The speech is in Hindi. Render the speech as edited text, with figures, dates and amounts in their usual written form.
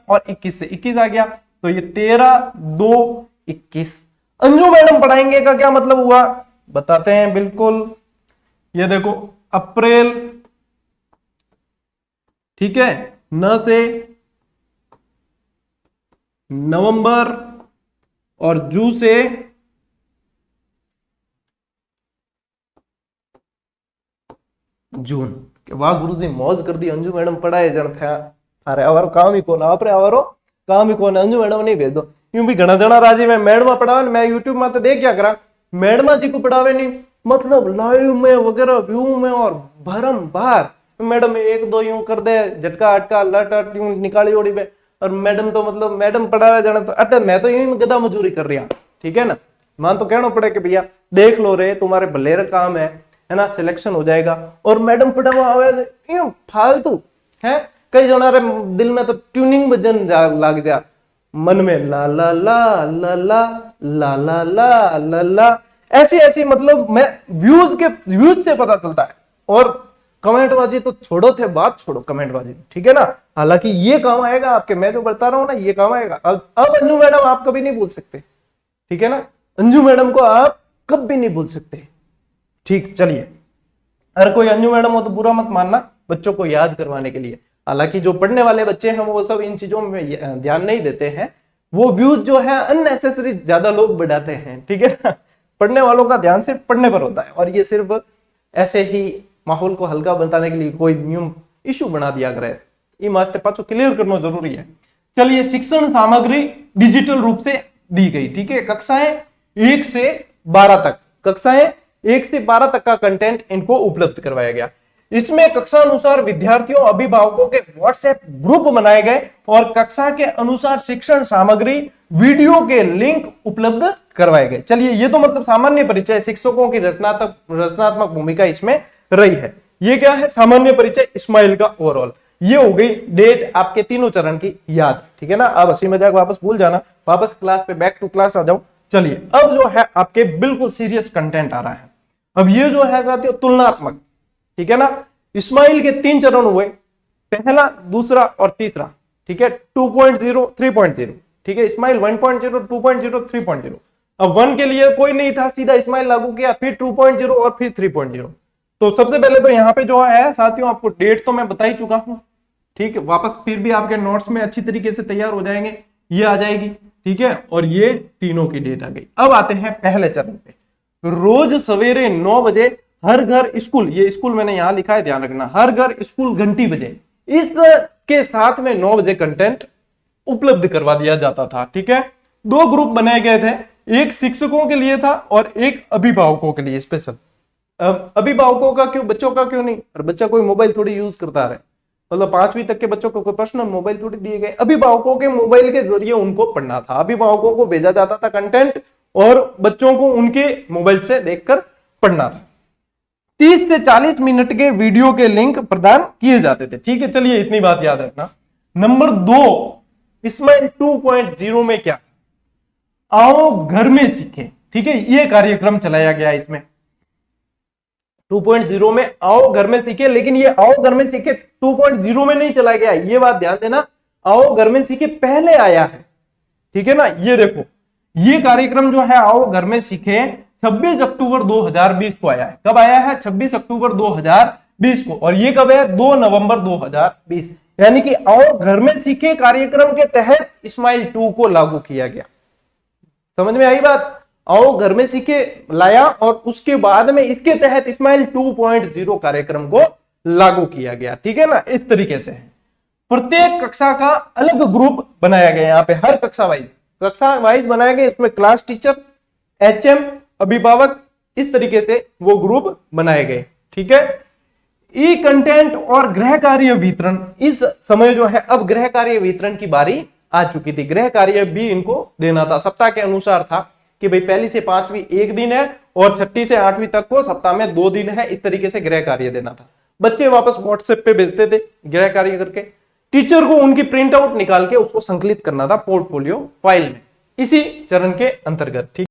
और 21 से 21 आ गया, तो ये 13, 2, 21। अंजू मैडम पढ़ाएंगे का क्या मतलब हुआ बताते हैं बिल्कुल। ये देखो अप्रैल, ठीक है, न से नवंबर और जू से जून। वाह गुरुजी मौज कर दी, अंजू मैडम पढ़ाए जन था अरे अवर काम ही कोना आपरे अवरो काम ही कोना, अंजू मैडम नहीं भेज दो क्यों भी घना जना राजी में मैडम पढ़ावे, मैं यूट्यूब में तो देख क्या करा मैडम जी को पढ़ावे नहीं, मतलब लाइव में वगैरह व्यू में और भरम बार मैडम एक दो यूं कर दे झटका अटका लट अट यूं निकाली ओड़ी पे, और मैडम तो मतलब मैडम पढ़ावे जाना तो अटे मैं तो यूं गधा मजूरी कर रही हूं, ठीक है ना। मान तो कहना पड़े कि भैया देख लो रे तुम्हारे भले काम है ना, सिलेक्शन हो जाएगा। और मैडम पढ़ावा आवे यूं फालतू है, कई जना रे दिल में तो ट्यूनिंग बजन लग जा, मन में ला ला ला ला ला ला ला ला ला ला ऐसी ऐसी, मतलब मैं व्यूज से पता चलता है। और कमेंटबाजी तो छोड़ो थे, बात छोड़ो कमेंटबाजी, ठीक है ना। हालांकि ये काम आएगा आपके, मैं जो बता रहा हूं ना ये काम आएगा। अब अंजू मैडम आप कभी नहीं भूल सकते, ठीक है ना, अंजू मैडम को आप कभी नहीं भूल सकते, ठीक। चलिए अगर कोई अंजू मैडम हो तो बुरा मत मानना, बच्चों को याद करवाने के लिए। हालांकि जो पढ़ने वाले बच्चे हैं वो सब इन चीजों में ध्यान नहीं देते हैं, वो व्यूज जो है अननेसेसरी ज्यादा लोग बढ़ाते हैं, ठीक है ना। पढ़ने वालों का ध्यान सिर्फ पढ़ने पर होता है, और ये सिर्फ ऐसे ही माहौल को हल्का बताने के लिए कोई न्यू इशू बना दिया करे, ये वास्ते पाछो क्लियर करना जरूरी है। चलिए शिक्षण सामग्री डिजिटल रूप से दी गई, ठीक है। कक्षाएं 1 से 12 तक, कक्षाएं 1 से 12 तक का कंटेंट इनको उपलब्ध करवाया गया। इसमें कक्षा अनुसार विद्यार्थियों अभिभावकों के व्हाट्सएप ग्रुप बनाए गए और कक्षा के अनुसार शिक्षण सामग्री वीडियो के लिंक उपलब्ध करवाए गए। चलिए ये तो मतलब सामान्य परिचय, शिक्षकों की रचनात्मक भूमिका इसमें रही है। ये क्या है, सामान्य परिचय इस्माइल का ओवरऑल। ये हो गई डेट आपके तीनों चरण की याद, ठीक है ना। अब हंसी मजाक वापस भूल जाना, वापस क्लास पे बैक टू क्लास आ जाओ। चलिए अब जो है आपके बिल्कुल सीरियस कंटेंट आ रहा है। अब ये जो है साथियों तुलनात्मक, ठीक है ना। इस्माइल के 3 चरण हुए, पहला, दूसरा और तीसरा, ठीक है। 2.0 3.0, ठीक है। इस्माइल 1.0 2.0 3.0। अब 1 के लिए कोई नहीं था, सीधा इस्माइल लागू किया, फिर 2.0 और फिर 3.0। तो सबसे पहले तो यहाँ पे जो है साथियों आपको डेट तो मैं बता ही चुका हूं, ठीक है। वापस फिर भी आपके नोट्स में अच्छी तरीके से तैयार हो जाएंगे, ये आ जाएगी, ठीक है। और ये तीनों की डेट आ गई। अब आते हैं पहले चरण पे। रोज सवेरे 9 बजे हर घर स्कूल, ये स्कूल मैंने यहां लिखा है ध्यान रखना, हर घर स्कूल घंटी बजे, इसके साथ में 9 बजे कंटेंट उपलब्ध करवा दिया जाता था, ठीक है। 2 ग्रुप बनाए गए थे, एक शिक्षकों के लिए था और एक अभिभावकों के लिए स्पेशल। अभिभावकों का क्यों, बच्चों का क्यों नहीं, और बच्चा कोई मोबाइल थोड़ी यूज करता है, मतलब 5वीं तक के बच्चों को कोई पर्सनल मोबाइल थोड़ी दिए गए, अभिभावकों के मोबाइल के जरिए उनको पढ़ना था, अभिभावकों को भेजा जाता था कंटेंट और बच्चों को उनके मोबाइल से देखकर पढ़ना था। 30 से 40 मिनट के वीडियो के लिंक प्रदान किए जाते थे, ठीक है। चलिए इतनी बात याद रखना। नंबर 2, इस्माइल 2.0 में क्या, आओ घर में सीखें, ठीक है। ये कार्यक्रम चलाया गया इसमें 2.0 में, आओ घर में सीखे। लेकिन ये आओ घर में सीखे 2.0 में नहीं चलाया गया, ये बात ध्यान देना। आओ घर में सीखे पहले आया है, ठीक है ना। ये देखो ये कार्यक्रम जो है आओ घर में सीखे 26 अक्टूबर 2020 को आया है। कब आया है, 26 अक्टूबर 2020 को। और ये कब है, 2 नवंबर 2020। यानी कि आओ घर में सीखे कार्यक्रम के तहत इस्माइल 2 को लागू किया गया। समझ में आई बात, आओ घर में सीखे लाया और उसके बाद में इसके तहत इस्माइल 2.0 कार्यक्रम को लागू किया गया, ठीक है ना। इस तरीके से प्रत्येक कक्षा का अलग ग्रुप बनाया गया, यहाँ पे हर कक्षा वाइज बनाया गया। इसमें क्लास टीचर, HM, अभिभावक, इस तरीके से वो ग्रुप बनाए गए, ठीक है। ई कंटेंट और गृह कार्य वितरण, इस समय जो है अब गृह कार्य वितरण की बारी आ चुकी थी। गृह कार्य भी इनको देना था, सप्ताह के अनुसार था कि भाई 1 से 5वीं 1 दिन है और 6ठी से 8वीं तक को सप्ताह में 2 दिन है, इस तरीके से गृह कार्य देना था। बच्चे वापस व्हाट्सएप पे भेजते थे गृह कार्य करके, टीचर को उनकी प्रिंट आउट निकाल के उसको संकलित करना था पोर्टफोलियो फाइल में, इसी चरण के अंतर्गत, ठीक।